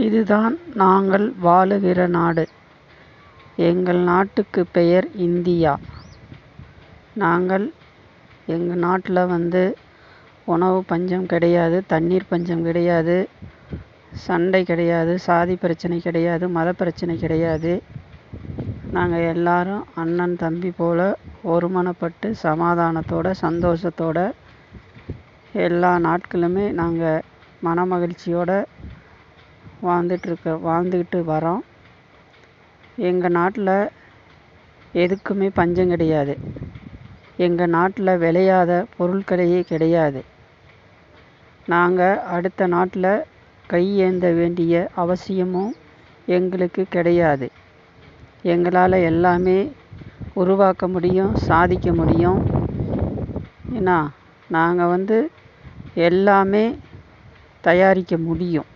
இதுதான் நாங்கள் வாழுகிற நாடு. எங்கள் நாட்டுக்கு பெயர் இந்தியா. எங்கள் நாட்டில் உணவு பஞ்சம் கிடையாது, தண்ணீர் பஞ்சம் கிடையாது, சண்டை கிடையாது, சாதி பிரச்சனை கிடையாது, மத பிரச்சனை கிடையாது. நாங்கள் எல்லாரும் அண்ணன் தம்பி போல் ஒருமனப்பட்டு சமாதானத்தோட சந்தோஷத்தோட எல்லா நாட்களுமே நாங்கள் மனமகிழ்ச்சியோடு வாழ்ந்துக்கிட்டு வரோம். எங்கள் நாட்டில் எதுக்குமே பஞ்சம் கிடையாது. எங்கள் நாட்டில் விளையாத பொருட்களையே கிடையாது. நாங்கள் அடுத்த நாட்டில் கை ஏந்த வேண்டிய அவசியமும் எங்களுக்கு கிடையாது. எங்களால் எல்லாமே உருவாக்க முடியும், சாதிக்க முடியும். ஏன்னா நாங்கள் எல்லாமே தயாரிக்க முடியும்.